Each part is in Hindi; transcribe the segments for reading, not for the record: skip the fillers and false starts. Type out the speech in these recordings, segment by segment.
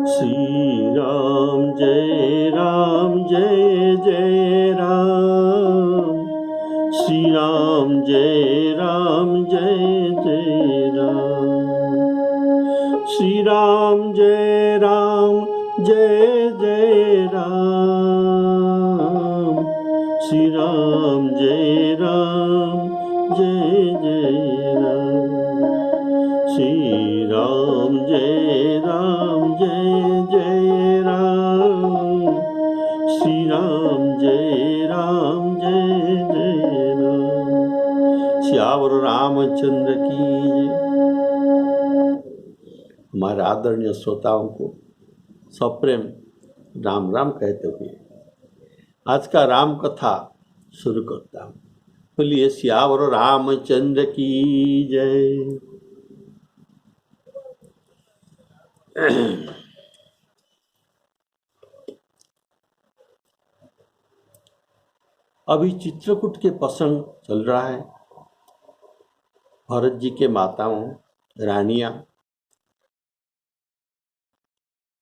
श्री राम जय जय राम। श्री राम जय जय राम। श्री राम जय जय राम। श्री राम जय जय राम। श्री राम जय जय राम। श्री राम जय जय राम। श्यावर रामचंद्र की जय। हमारे आदरणीय श्रोताओं को सप्रेम राम राम कहते हुए आज का राम कथा शुरू करता हूँ। बोलिए श्यावर रामचंद्र की जय। अभी चित्रकूट के प्रसंग चल रहा है। भरत जी के माताओं रानियां,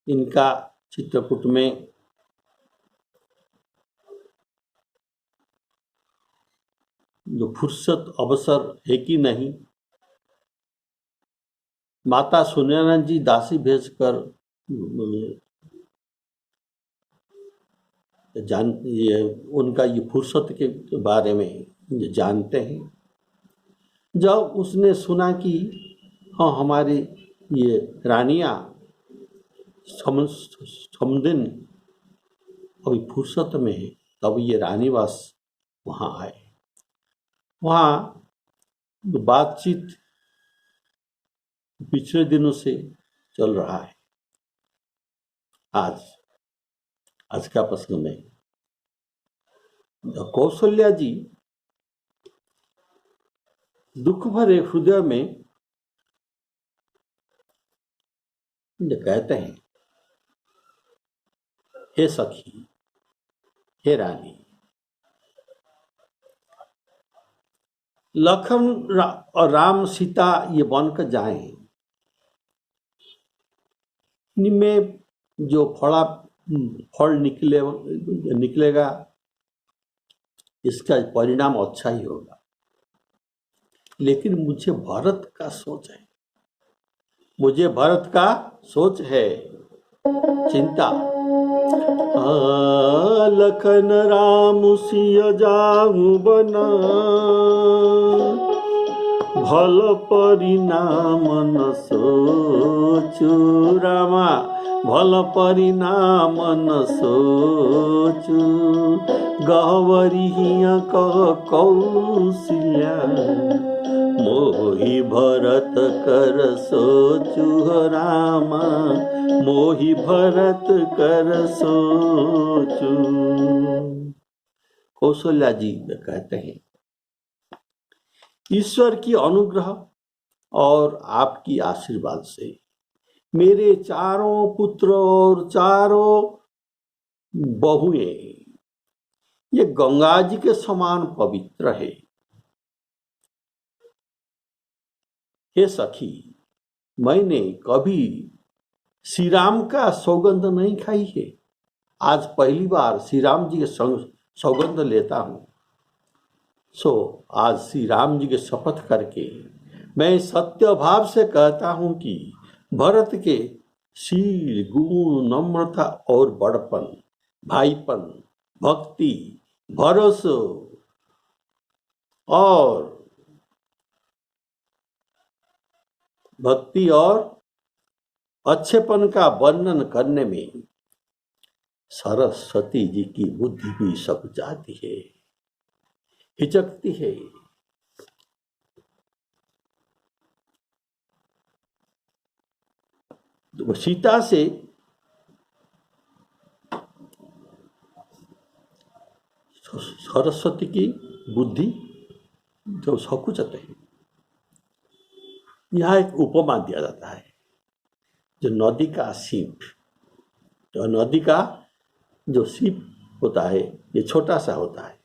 इनका चित्रकूट में जो फुर्सत अवसर है कि नहीं, माता सुनैना जी दासी भेजकर उनका ये फुर्सत के बारे में जानते हैं। जब उसने सुना कि हाँ हमारी ये रानियां समदिन अभी फुर्सत में है, तब ये रानीवास वहाँ आए। वहाँ बातचीत पिछले दिनों से चल रहा है। आज का प्रश्न में कौशल्या जी दुख भरे हृदय में कहते हैं, हे सखी, हे रानी, लखन और राम सीता ये बनकर जाएं, इनमें जो फल निकलेगा इसका परिणाम अच्छा ही होगा। लेकिन मुझे भरत का सोच है, चिंता। लखन राम सिय जाऊ बना, भल परिणाम न सोचु रामा, भल परिणाम न सोचु। गहवरी कह कौशल्या, मोहि भरत कर सोचु रामा, मोहि भरत कर सोचु। कौशल्या जी कहते हैं, ईश्वर की अनुग्रह और आपकी आशीर्वाद से मेरे चारों पुत्र और चारों बहुएं ये गंगा जी के समान पवित्र है। हे सखी, मैंने कभी श्री राम का सौगंध नहीं खाई है। आज पहली बार श्री राम जी के सौगंध लेता हूँ। आज श्री राम जी के शपथ करके मैं सत्य भाव से कहता हूँ कि भरत के शील, गुण, नम्रता और बड़पन, भाईपन, भक्ति, भरोसा और अच्छेपन का वर्णन करने में सरस्वती जी की बुद्धि भी सक जाती है, हिचकती है। तो सीता से सरस्वती की बुद्धि जो सकुचत है। यहाँ एक उपमा दिया जाता है, जो नदी का सीप, तो नदी का जो सीप होता है ये छोटा सा होता है।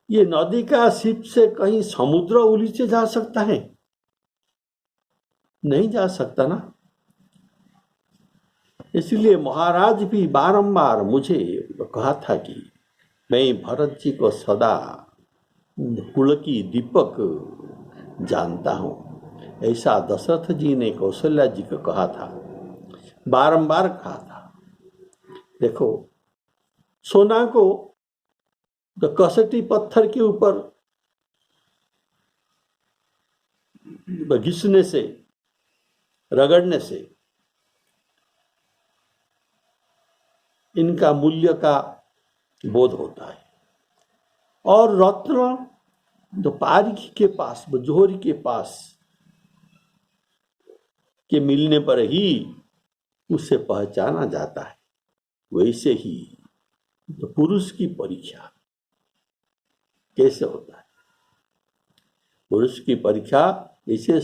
ये नदी का सीप से कहीं समुद्र उलीचे जा सकता है? नहीं जा सकता ना। इसलिए महाराज भी बारंबार मुझे कहा था कि मैं भरत जी को सदा पुलकी दीपक जानता हूँ। ऐसा दशरथ जी ने कौशल्या जी को कहा था, बारंबार कहा था। देखो, सोना को कसटी पत्थर के ऊपर घिसने से, रगड़ने से इनका मूल्य का बोध होता है। और रत्न जो पारिखी के पास, जोहरी के पास के मिलने पर ही उसे पहचाना जाता है। वैसे ही तो पुरुष की परीक्षा कैसे होता है? पुरुष की परीक्षा जैसे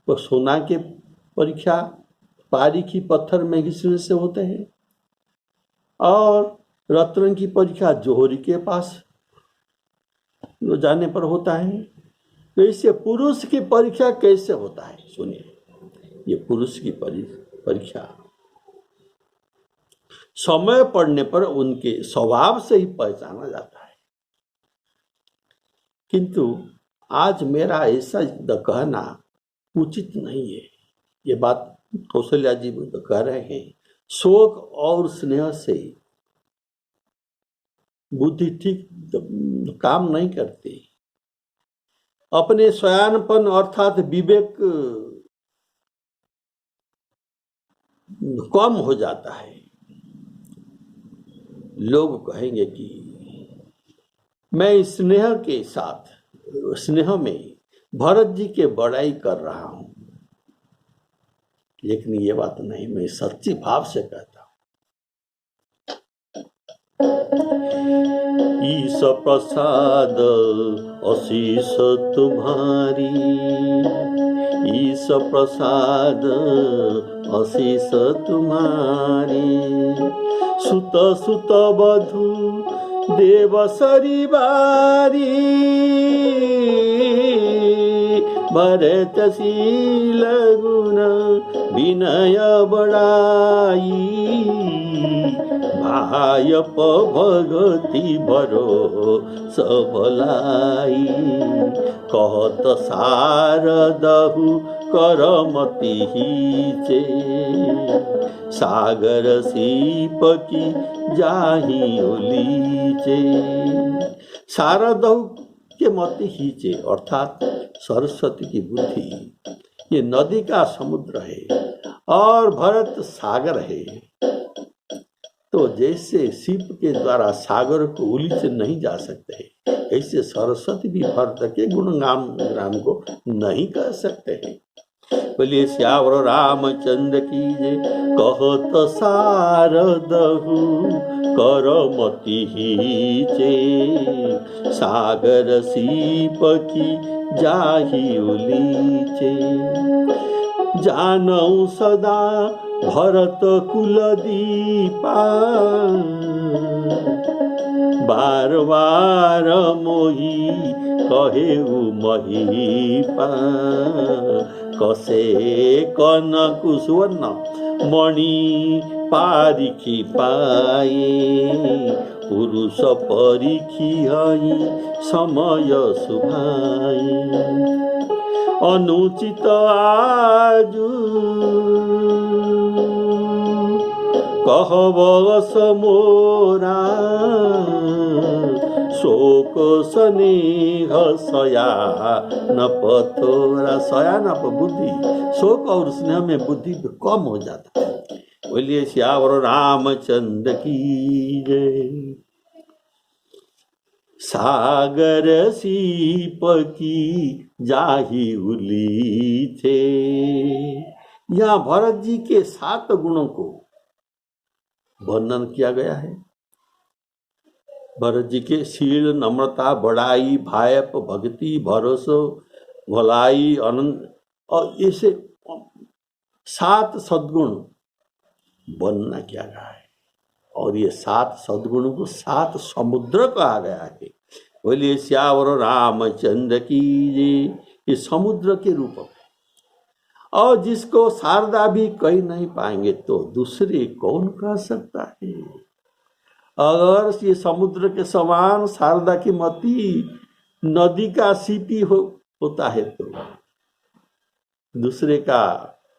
सोना के परीक्षा पारिखी पत्थर में घिसने से होते हैं, और रत्न की परीक्षा जोहरी के पास जाने पर होता है। तो इससे पुरुष की परीक्षा कैसे होता है? सुनिए, ये पुरुष की परीक्षा समय पड़ने पर उनके स्वभाव से ही पहचाना जाता है। किंतु आज मेरा ऐसा कहना उचित नहीं है। ये बात कौशल्या जी कह रहे हैं, शोक और स्नेह से बुद्धि ठीक काम नहीं करती। अपने स्वयंपन अर्थात विवेक कम हो जाता है। लोग कहेंगे कि मैं स्नेह के साथ, स्नेह में भरत जी के बड़ाई कर रहा हूं, लेकिन ये बात नहीं, मैं सच्ची भाव से कहता हूं। ईश प्रसाद आशीष तुम्हारी, ईश प्रसाद आशीष तुम्हारी, सुत सुत बधु देव सरिबारी, भरत शील गुण विनय बड़ाई, भायप भगति भरो सबलाई, कहत सारदहु करमति हीचे, सागर सीप की जाही उलीचे। सारदहु के मति हीचे अर्थात सरस्वती की बुद्धि, ये नदी का समुद्र है और भरत सागर है। तो जैसे सीप के द्वारा सागर को उलीच नहीं जा सकते, ऐसे सरस्वती भी भरत के गुणगान राम को नहीं कह सकते हैं। बोलिए श्यावर रामचंद्र की जय। कहत सारदहु करमति हीचे, सागर सीप की जाही उलीचे, जानऊ सदा भरत कुल दीपा, बार बार मोही कहेउ महीपा, कसे कनकु सुवर्ण मणि पारिखी पाए, पुरुष परिखी हई समय सुभाए, अनुचित आजु कहबस मोरा, शोक स्नेह शयान पथोरा। शयान बुद्धि, शोक और स्नेह में बुद्धि कम हो जाता है। बोलिए श्यावर रामचंद्र की जय। सागर सीप की जाही उली थे। यहाँ भरत जी के 7 गुणों को वर्णन किया गया है। भरत जी के शील, नम्रता, बड़ाई, भायप, भक्ति, भरोसो, भलाई, आनंद, और ऐसे 7 सद्गुण वर्णन किया गया है। और ये 7 सद्गुणों को 7 समुद्र कहा गया है। बोलिए श्यावर रामचंद्र की जय। ये समुद्र के रूप में, और जिसको शारदा भी कह नहीं पाएंगे तो दूसरे कौन कह सकता है। अगर ये समुद्र के समान शारदा की मति नदी का सीपी होता है तो दूसरे का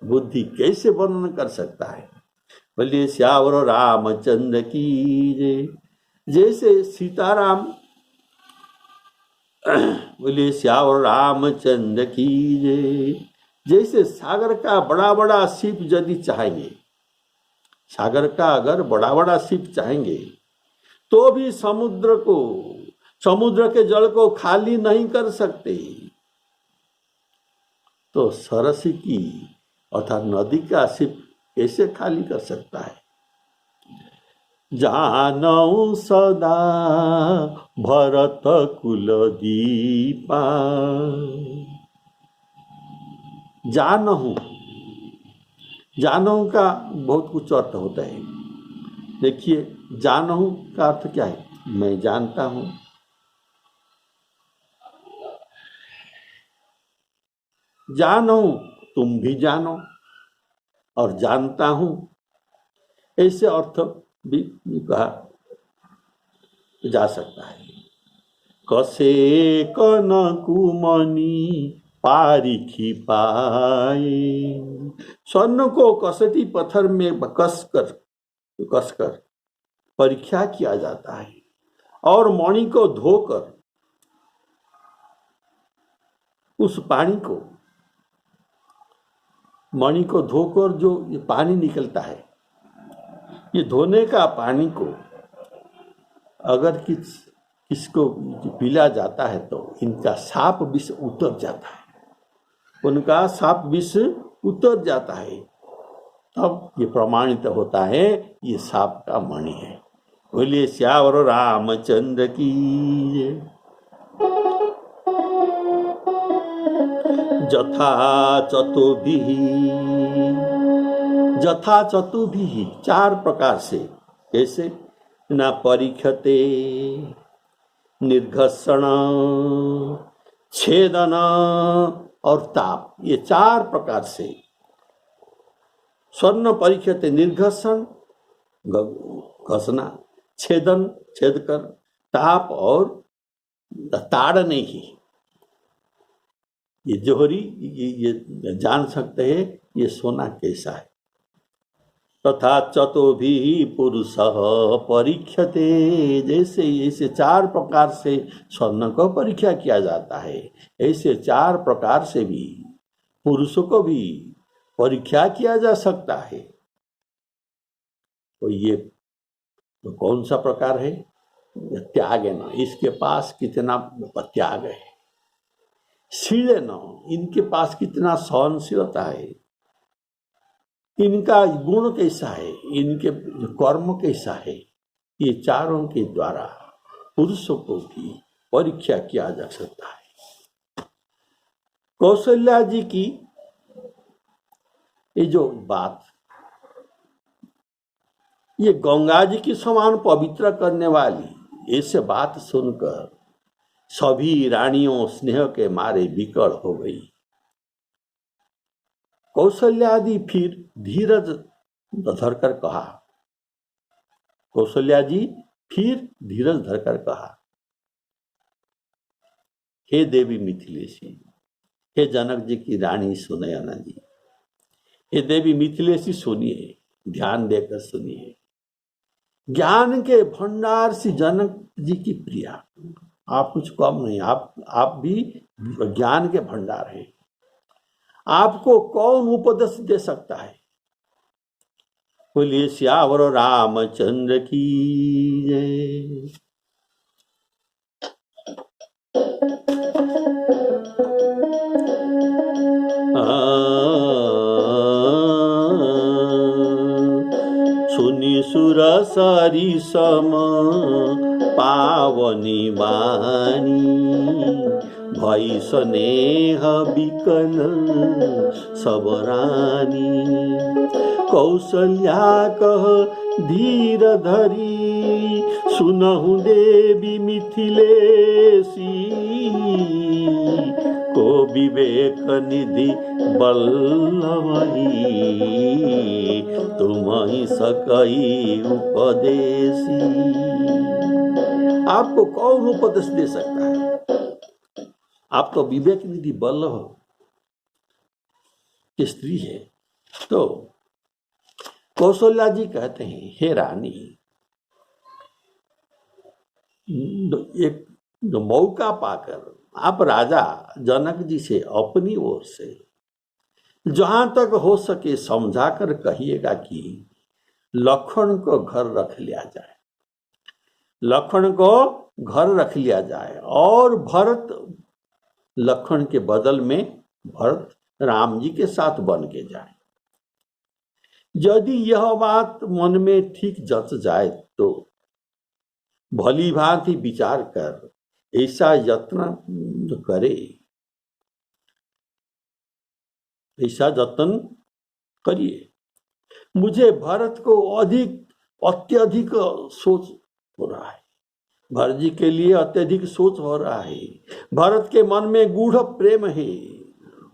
बुद्धि कैसे वर्णन कर सकता है। बोलिए श्यावर रामचंद्र की जय। जैसे सीताराम, बोलिए श्यावर रामचंद्र की जय। जैसे सागर का बड़ा बड़ा शिप यदि चाहेंगे, सागर का अगर बड़ा बड़ा शिप चाहेंगे तो भी समुद्र के जल को खाली नहीं कर सकते। तो सरसी की अर्थात नदी का शिप कैसे खाली कर सकता है। जानऊ सदा भरत कुल दीपा। जानहूं, जानहूं का बहुत कुछ अर्थ होता है। देखिए, जानहूं का अर्थ क्या है, मैं जानता हूं। जानहूं, तुम भी जानो, और जानता हूं, ऐसे अर्थ भी कहा जा सकता है। कसे कन कुमनी पारिखी पाए। स्वर्ण को कसटी पत्थर में कसकर परीक्षा किया जाता है, और मणि को धोकर उस पानी को, मणि को धोकर जो ये पानी निकलता है, ये धोने का पानी को अगर किसको पीला जाता है तो इनका साप विष उतर जाता है, उनका साप विष उतर जाता है। तब ये प्रमाणित होता है ये साप का मणि है। बोलिए श्यावर रामचंद्र की जय। जथा चतुभिः, चार प्रकार से। कैसे, न परीक्षते, निर्घर्षण, छेदन और ताप, ये चार प्रकार से। स्वर्ण परीक्षते, निर्घर्षण घसना, छेदन छेद कर, ताप और ताड़ने ही। ये जोहरी ये जान सकते हैं ये सोना कैसा है। तथा चतुभिः पुरुषः परीक्षते, जैसे चार प्रकार से स्वर्ण को परीक्षा किया जाता है, ऐसे चार प्रकार से भी पुरुषों को भी परीक्षा किया जा सकता है। तो ये तो कौन सा प्रकार है, त्याग है ना, इसके पास कितना त्याग है। शील है ना, इनके पास कितना सहनशीलता है, इनका गुण कैसा है, इनके कर्म कैसा है। ये चारों के द्वारा पुरुषों को भी परीक्षा किया जा सकता है। कौशल्या जी की ये जो बात, ये गंगा जी की समान पवित्र करने वाली, ऐसे बात सुनकर सभी रानियों स्नेह के मारे विकल हो गई। कौशल्यादि फिर धीरज धरकर कहा, कौशल्या जी फिर धीरज धरकर कहा, हे देवी मिथिलेशी, हे जनक जी की रानी सुनयना जी, हे देवी मिथिलेशी सुनिए, ध्यान देकर सुनिए। ज्ञान के भंडार से जनक जी की प्रिया, आप कुछ कम नहीं, आप भी ज्ञान के भंडार हैं। आपको कौन उपदेश दे सकता है। बोलिए श्यावर रामचंद्र की जय। सुनी सुर सारी सम पावनी वाणी, भई स्नेह बिकन सबरानी। कौशल्या कह धीर धरी, सुनहु देवी मिथिलेशी, को विवेक निधि बल्लभई, तुम्हि सकई उपदेशी। आपको कौन उपदेश दे सकता है? आप तो विवेक निधि बल्लभ की स्त्री है। तो कौशल्या जी कहते हैं, हे रानी, एक मौका पाकर आप राजा जनक जी से अपनी ओर से जहां तक हो सके समझाकर कहिएगा कि लक्ष्मण को घर रख लिया जाए, लक्ष्मण को घर रख लिया जाए और भरत लक्ष्मण के बदल में भरत राम जी के साथ बन के जाए। यदि यह बात मन में ठीक जच जाए तो भली भांति विचार कर ऐसा यत्न करे, ऐसा यत्न करिए। मुझे भरत को अत्यधिक सोच हो रहा है, भरत जी के लिए अत्यधिक सोच हो रहा है। भरत के मन में गूढ़ प्रेम है,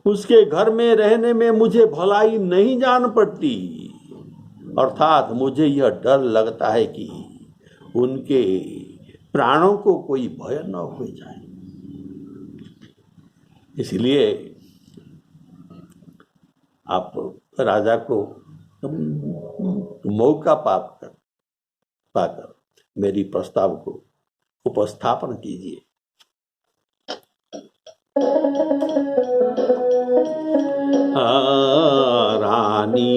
उसके घर में रहने में मुझे भलाई नहीं जान पड़ती, अर्थात मुझे यह डर लगता है कि उनके प्राणों को कोई भय न हो जाए। इसलिए आप राजा को मौका पाकर मेरी प्रस्ताव को उपस्थापन कीजिए। रानी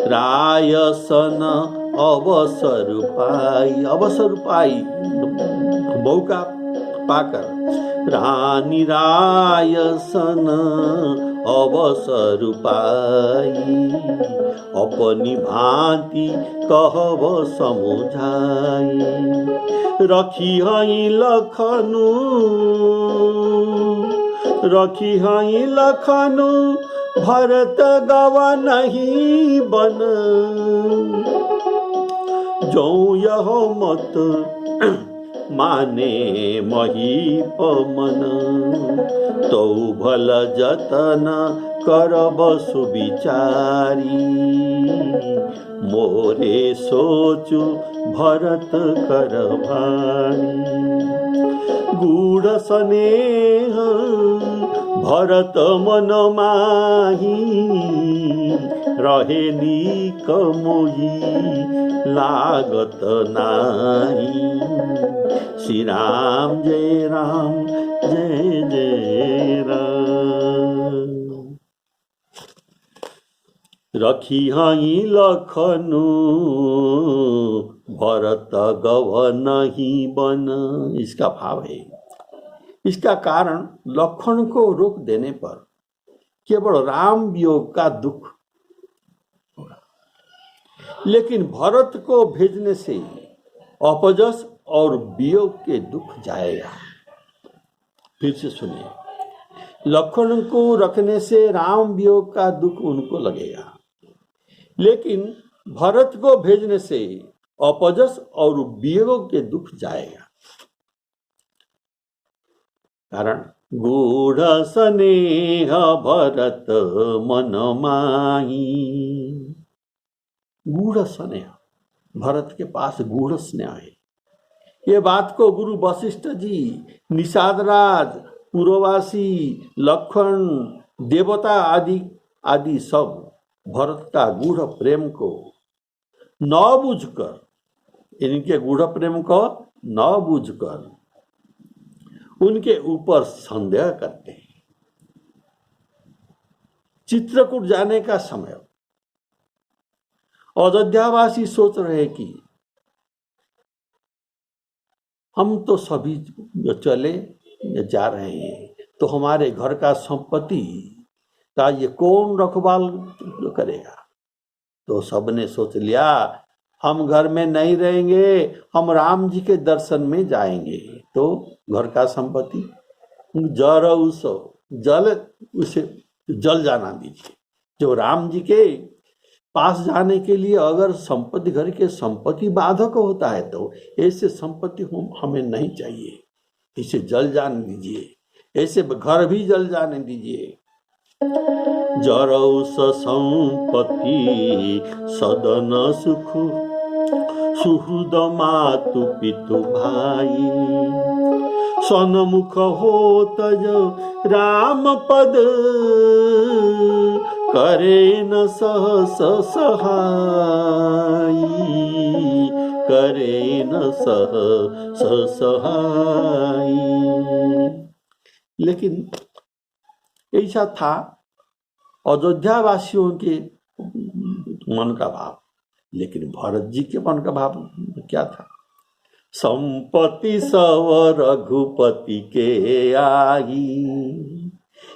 रायसन अवसर पाई मौका पाकर रानी रायसन अवसर पाई, अपनी भांति कहब समुझाई, रखी हई लखनु भरत गवा नहीं बन, जो यह मत माने महीपमन, तो भल जतन करब सुविचारी, मोरे सोचु भरत कर भारी, गूढ़ स्नेह भरत मन माही, रहे नीक मोही लागत नाही, श्री राम जय राम जय जय राम। रखी हई लखनु भरत गव नहीं बन, इसका भाव है। इसका कारण लक्ष्मण को रोक देने पर केवल राम वियोग का दुख होगा, लेकिन भरत को भेजने से अपजस और वियोग के दुख जाएगा। फिर से सुनिए, लक्ष्मण को रखने से राम वियोग का दुख उनको लगेगा, लेकिन भरत को भेजने से अपजस और वियोग के दुख जाएगा। कारण गूढ़ स्नेह भरत मन माही, गूढ़ स्नेह, भरत के पास गूढ़ स्नेह है। ये बात को गुरु वशिष्ठ जी, निषादराज, पूर्ववासी, लक्ष्मण, देवता आदि सब भरत का गूढ़ प्रेम को न बूझकर, इनके गूढ़ प्रेम को न बूझकर उनके ऊपर संदेह करते हैं। चित्रकूट जाने का समय अयोध्यावासी सोच रहे कि हम तो सभी चले जा रहे हैं, तो हमारे घर का संपत्ति का ये कौन रखवाल करेगा। तो सबने सोच लिया हम घर में नहीं रहेंगे, हम राम जी के दर्शन में जाएंगे। तो घर का संपत्ति उसे जल जाना दीजिए। जो राम जी के पास जाने के लिए अगर संपत्ति, घर के संपत्ति बाधक होता है, तो ऐसे संपत्ति हमें नहीं चाहिए, इसे जल जान दीजिए। ऐसे घर भी जल जाने दीजिए। जरौ संपत्ति सदन सुख, सुहृद मातु पितु भाई। सन्मुख हो तज राम पद, करे न सहस सहाई, करे न सहस सहाई। लेकिन ऐसा था अयोध्या वासियों के मन का भाव, लेकिन भरत जी के मन का भाव क्या था? संपत्ति सब रघुपति के आई।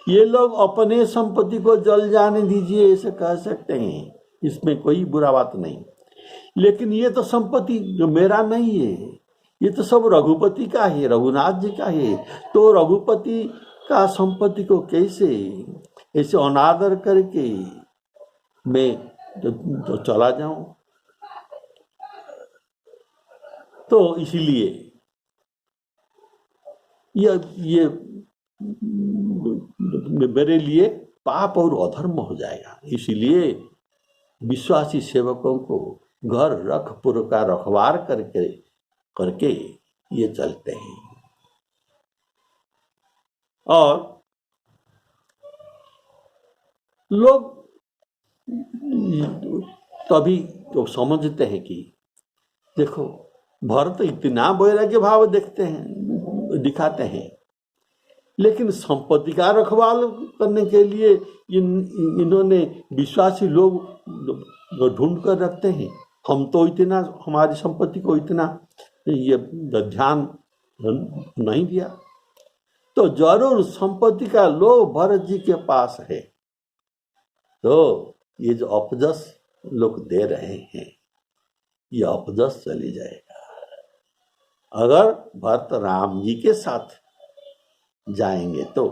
ये लोग अपने संपत्ति को जल जाने दीजिए ऐसे कह सकते हैं, इसमें कोई बुरा बात नहीं। लेकिन ये तो संपत्ति मेरा नहीं है, ये तो सब रघुपति का है, रघुनाथ जी का है। तो रघुपति का संपत्ति को कैसे ऐसे अनादर करके मैं तो चला जाऊं? तो इसलिए ये मेरे लिए पाप और अधर्म हो जाएगा। इसलिए विश्वासी सेवकों को घर रख पुर का रखवार करके ये चलते हैं। और लोग तभी तो समझते हैं कि देखो भरत इतना वैराग्य भाव दिखाते हैं, लेकिन संपत्ति का रखवाल करने के लिए इन्होंने विश्वासी लोग ढूंढ कर रखते हैं। हम तो इतना हमारी संपत्ति को इतना ये ध्यान नहीं दिया। तो जरूर संपत्ति का लोभ भरत जी के पास है। तो ये जो अपजस लोग दे रहे हैं, ये अपजस चली जाएगा अगर भरत राम जी के साथ जाएंगे। तो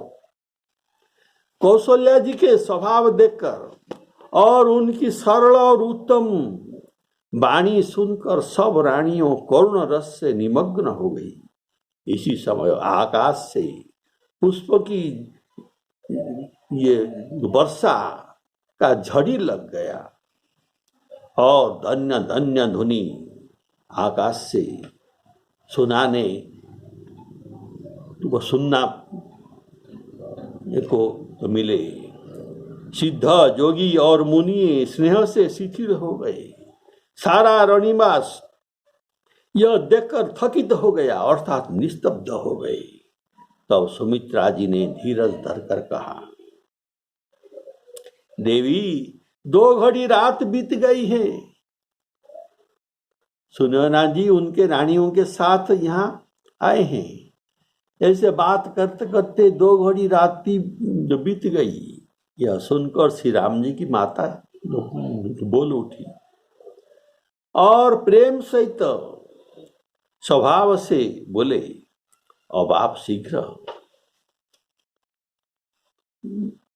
कौशल्या जी के स्वभाव देखकर और उनकी सरल और उत्तम वाणी सुनकर सब रानियों करुण रस से निमग्न हो गई। इसी समय आकाश से पुष्प की ये वर्षा का झड़ी लग गया और धन्य धन्य ध्वनि आकाश से सुनना को मिले। सिद्ध जोगी और मुनि स्नेह से शिथिल हो गए। सारा रणिवास यह देखकर थकित हो गया अर्थात निस्तब्ध हो गए। तब सुमित्रा जी ने धीरज धरकर कहा, देवी 2 घड़ी रात बीत गई है। सुनैना जी उनके रानियों के साथ यहाँ आए हैं। ऐसे बात करते करते 2 घड़ी रात बीत गई। यह सुनकर श्री राम जी की माता बोल उठी और प्रेम सहित स्वभाव से बोले, अब आप शीघ्र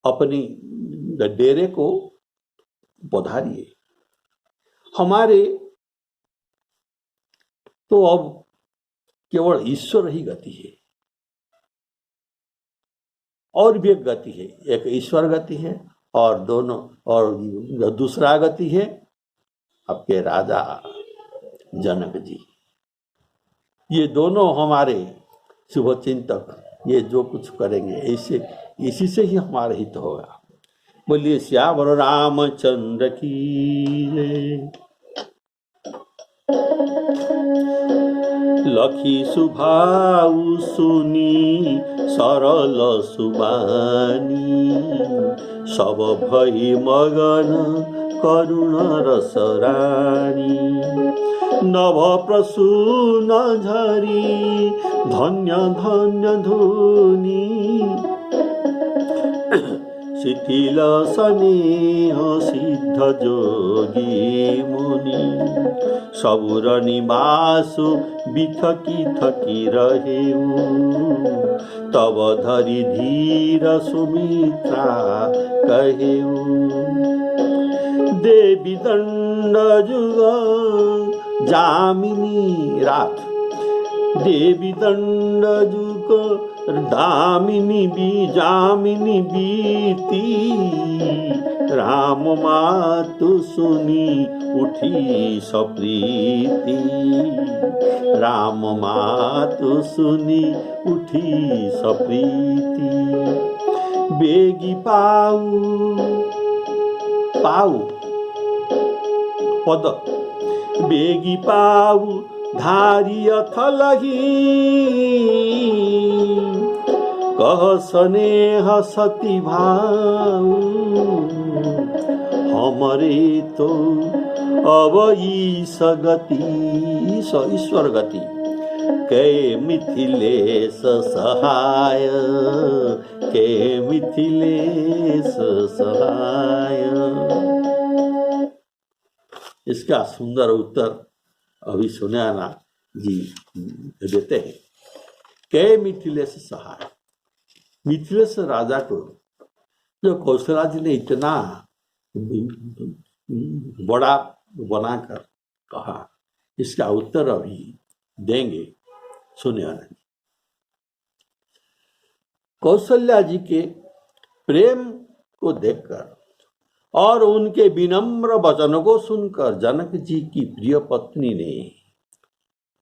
अपनी डेरे को पधारिए। हमारे तो अब केवल ईश्वर ही गति है, और भी एक गति है। एक ईश्वर गति है और दूसरा गति है आपके राजा जनक जी। ये दोनों हमारे शुभचिंतक, ये जो कुछ करेंगे ऐसे इसी से ही हमारा हित होगा। बोलिए श्यावर रामचंद्र की जय। लखी सुभाउ सुनी सरल सुबानी, सब भई मगन करुण रसराणी। नभ प्रसून झरी धन्य धन्य धुनी, शिथिल स्नेह सिद्ध जोगी मुनि। सबुर निवासु बिथकी थकी रहेऊ, तब धरि धीर सुमित्रा कहेऊ। देवी दंड जुग जामिनी रात, देवी दंड जुग दामिनी जामिनी बीती, राम मातु सुनी उठी सप्रीति, राम मातु सुनी उठी सप्रीति। बेगी पाऊ पाऊ पद, बेगी पाऊ धारिय थलही, कह स्नेह सती भाऊ, हमरे तो अब ईश गति, ईश्वर गति, कै मिथिलेश सहाय, कै मिथिलेश सहाय। इसका सुंदर उत्तर अभी सुनैना जी देते हैं। कै मिथिलेश सहाय, मिथिलेश राजा को जो कौशला जी ने इतना बड़ा बनाकर कहा, इसका उत्तर अभी देंगे सुनैना जी। कौशल्या जी के प्रेम को देखकर और उनके विनम्र वचनों को सुनकर जनक जी की प्रिय पत्नी ने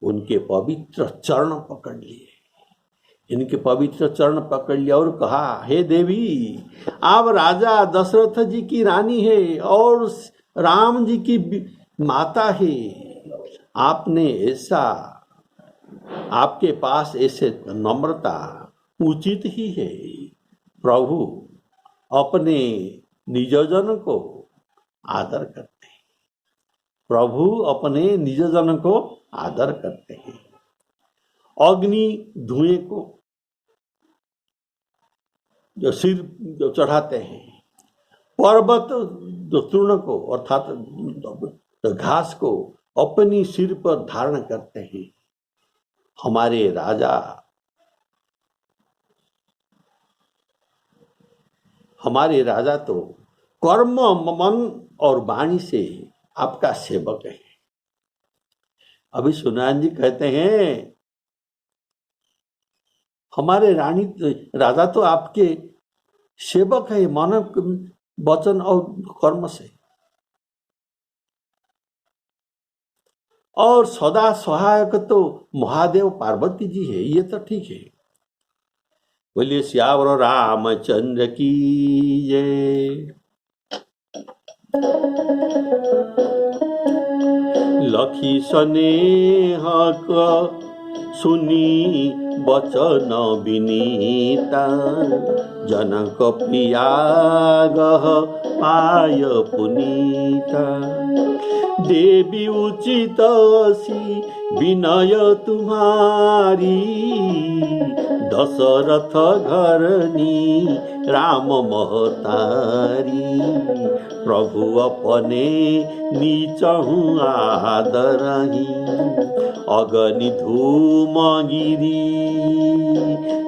उनके पवित्र चरण पकड़ लिए, इनके पवित्र चरण पकड़ लिया और कहा, हे देवी, आप राजा दशरथ जी की रानी है और राम जी की माता है। आपने ऐसा, आपके पास ऐसे नम्रता उचित ही है। प्रभु अपने निजजन को आदर करते हैं, प्रभु अपने निजजन को आदर करते हैं। अग्नि धुएं को जो सिर जो चढ़ाते हैं, पर्वत जो तृण को अर्थात घास को अपनी सिर पर धारण करते हैं। हमारे राजा, हमारे राजा तो कर्म मन और वाणी से आपका सेवक है। अभी सुनैना जी कहते हैं, हमारे राजा तो आपके सेवक है मन वचन और कर्म से, और सदा सहायक तो महादेव पार्वती जी है। ये तो ठीक है। बोलिए सियावर रामचंद्र की जय। लखी स्नेह सुनी वचन विनीता, जनक प्रिया गह पाय पुनीता। देवी उचित सी विनय तुम्हारी, दशरथ घरनी राम महतारी। प्रभु अपने नीचहु आदरही, अगनि धूम गिरी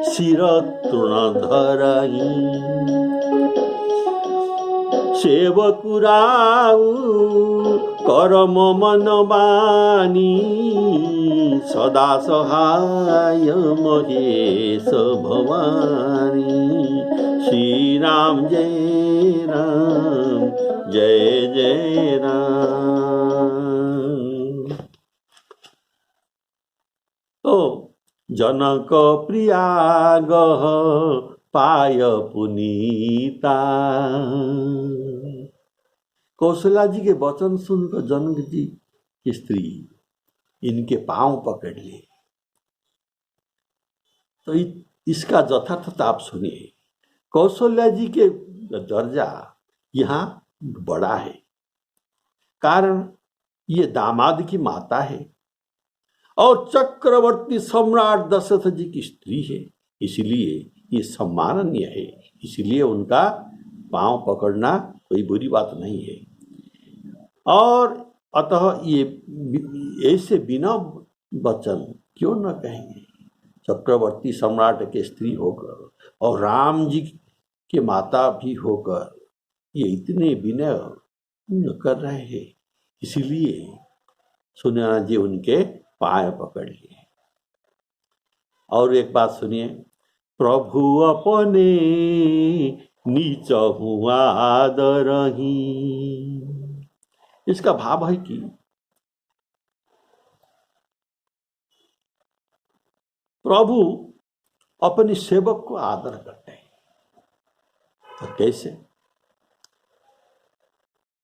सिर तृण धरही। सेवकुराऊ करम मन बानी, सदा सहाय महेश भवानी। श्री राम जय राम, जय जय राम। तो जनक प्रिया गह पाय पुनीता। कौशल्या जी के वचन सुनकर जनक जी की स्त्री इनके पांव पकड़ लिए। तो इसका यथार्थता आप सुनिए। कौशल्या जी के दर्जा यहाँ बड़ा है, कारण ये दामाद की माता है और चक्रवर्ती सम्राट दशरथ जी की स्त्री है, इसलिए ये सम्माननीय है। इसलिए उनका पांव पकड़ना कोई बुरी बात नहीं है। और अतः ये ऐसे बिना वचन क्यों न कहेंगे। चक्रवर्ती सम्राट के स्त्री होकर और राम जी के माता भी होकर ये इतने विनय कर रहे हैं, इसीलिए सुनैना जी उनके पांव पकड़ लिए। और एक बात सुनिए, प्रभु अपने नीच हुआ आदरही। इसका भाव है कि प्रभु अपने सेवक को आदर करते हैं। तो कैसे?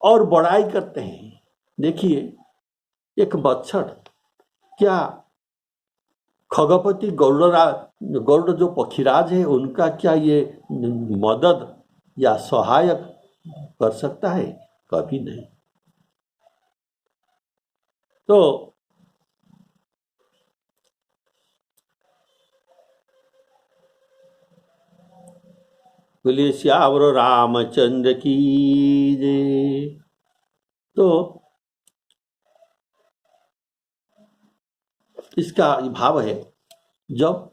और बड़ाई करते हैं। देखिए, एक बच्छड़ क्या खगपति गरुड़ जो पक्षीराज है उनका क्या ये मदद या सहायक कर सकता है? कभी नहीं। तो बोलिए श्यावर रामचंद्र की जय। तो इसका भाव है, जब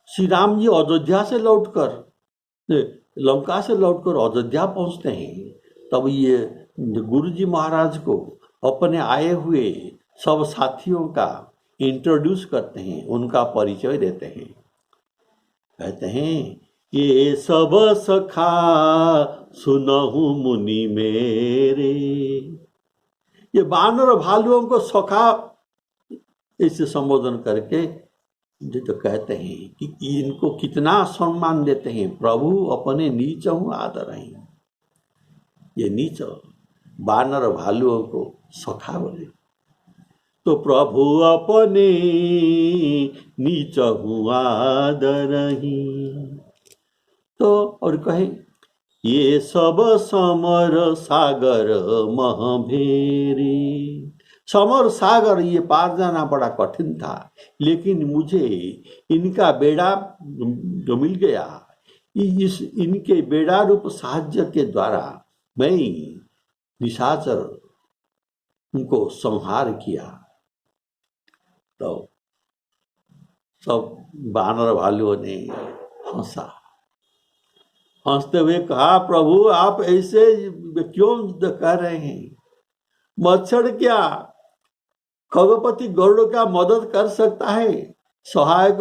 श्री राम जी अयोध्या से लौटकर लंका से लौटकर अयोध्या पहुंचते हैं, तब ये गुरु जी महाराज को अपने आए हुए सब साथियों का इंट्रोड्यूस करते हैं, उनका परिचय देते हैं। कहते हैं, ये सब सखा सुनहु मुनि मेरे। ये वानर भालुओं को सखा इसे संबोधन करके जो कहते हैं कि इनको कितना सम्मान देते हैं। प्रभु अपने नीच हूँ आदर हैं। ये नीच वानर भालुओं को सखा बोले, तो प्रभु अपने नीच हूँ आदर ही। तो और कहे, ये सब समर सागर महभेरी। समर सागर ये पार जाना बड़ा कठिन था, लेकिन मुझे इनका बेड़ा जो मिल गया, इनके बेड़ा रूप साहाଯ୍य के द्वारा मैं निशाचर उनको संहार किया। तो सब वानर भालुओं ने हंसा। हंसते हुए कहा, प्रभु आप ऐसे क्यों कह रहे हैं? मच्छर क्या खगपति गरुड़ का मदद कर सकता है, सहायक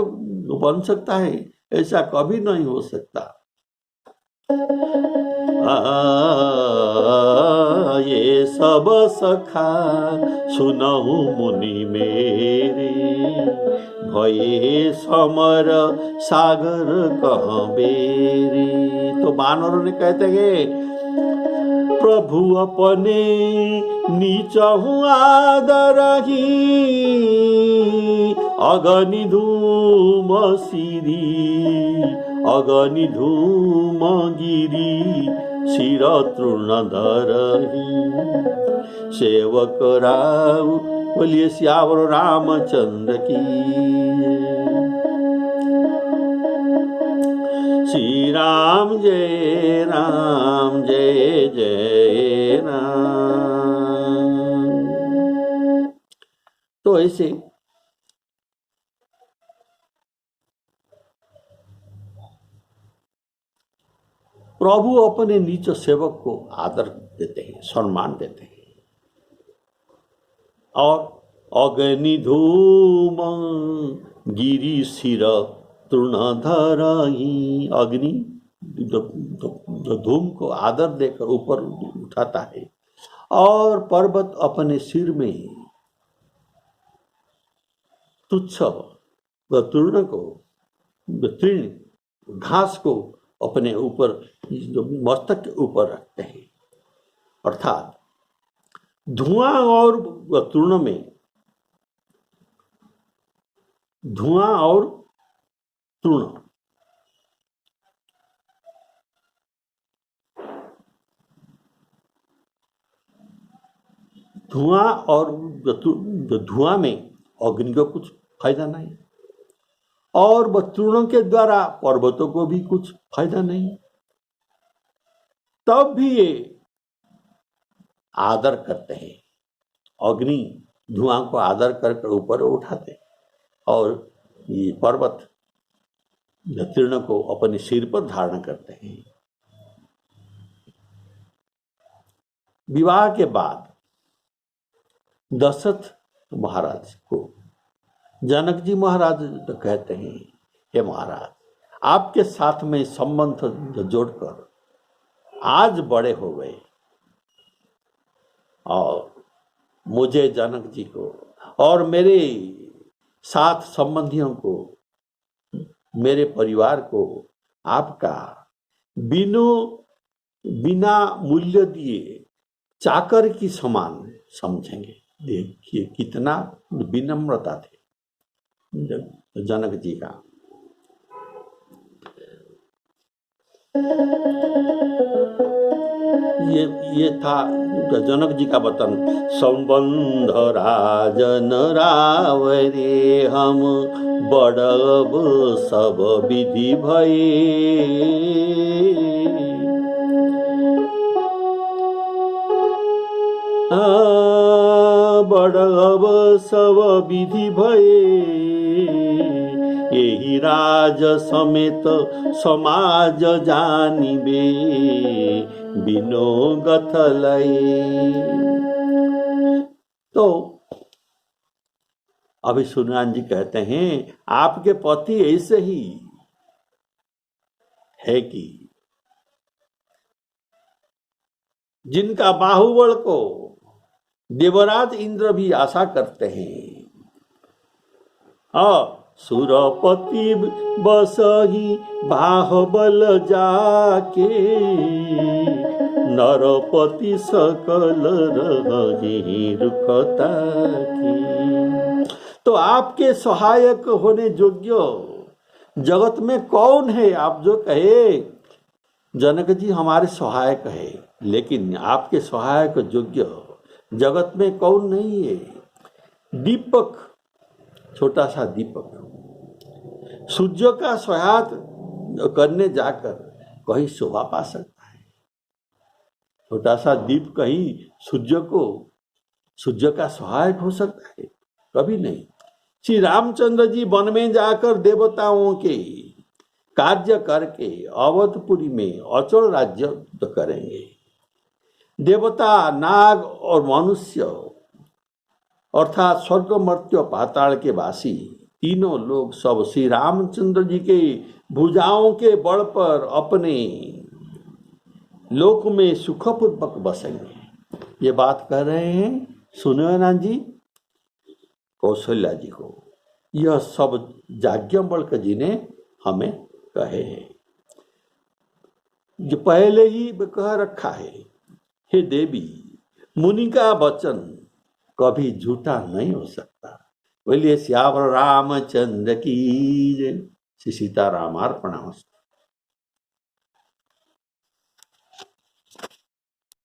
बन सकता है? ऐसा कभी नहीं हो सकता। ये सब सखा सुनहु मुनि मेरे, भये समर सागर कहाँ बेरे। तो वानरों ने कहते हैं, प्रभु अपने नीच हूँ आदरही, अगनि धूम सिरी, अगनि धूम गिरी, शिर तृण धरही। सेवक राव बोलिए श्यावर रामचंद्र की। श्री राम जय राम जय जय राम। तो ऐसे प्रभु अपने नीच सेवक को आदर देते हैं, सम्मान देते हैं। और अग्नि धूम गिरी शिर तृणधर ही, अग्नि जो धूम को आदर देकर ऊपर उठाता है, और पर्वत अपने सिर में तुच्छ तृण को तृण घास को अपने ऊपर मस्तक के ऊपर रखते हैं। अर्थात धुआं और तृण में, धुआं और तृण, धुआं और धुआं में अग्नि को कुछ फायदा नहीं, और वह तृणों के द्वारा पर्वतों को भी कुछ फायदा नहीं। तब भी ये आदर करते हैं। अग्नि धुआं को आदर करके ऊपर उठाते हैं, और ये पर्वत तृण को अपने सिर पर धारण करते हैं। विवाह के बाद दशरथ महाराज को जनक जी महाराज तो कहते हैं, हे महाराज, आपके साथ में संबंध जोड़कर आज बड़े हो गए और मुझे, जनक जी को और मेरे साथ संबंधियों को, मेरे परिवार को आपका बिना मूल्य दिए चाकर की समान समझेंगे। देखिए कितना विनम्रता थे जनक जी का। ये था जनक जी का वचन। संबंध राजन रावरे हम बड़ब सब विधि भये, बड़ब सब विधि भये, यही राज समेत समाज जानिबे बिनो गथलई। तो अभी सूर्यनारायण जी कहते हैं, आपके पति ऐसे ही है कि जिनका बाहुबल को देवराज इंद्र भी आशा करते हैं। सुरपति बसही बाहुबल जाके, नरपति सकल रही रुखता की। तो आपके सहायक होने योग्य जगत में कौन है? आप जो कहे जनक जी हमारे सहायक है, लेकिन आपके सहायक योग्य जगत में कौन नहीं है? दीपक, छोटा सा दीपक सूर्य का सहायता करने जाकर कहीं शोभा पा सकता है? छोटा सा दीप कहीं सूर्य का सहायक हो सकता है? कभी नहीं। श्री रामचंद्र जी वन में जाकर देवताओं के कार्य करके अवधपुरी में अचल राज्य करेंगे। देवता, नाग और मनुष्य अर्थात स्वर्ग, मर्त्य, पाताल के वासी तीनों लोग सब श्री रामचंद्र जी के भुजाओं के बल पर अपने लोक में सुखपूर्वक बसेंगे। ये बात कह रहे हैं सूर्यनारायण जी कौशल्या जी को। यह सब याज्ञवल्क्य जी ने हमें कहे हैं, जो पहले ही कह रखा है। हे देवी, मुनि का वचन कभी झूठा नहीं हो सकता। बोलिए श्यावर रामचंद्र की जय। श्री सीतारामार्पणमस्तु।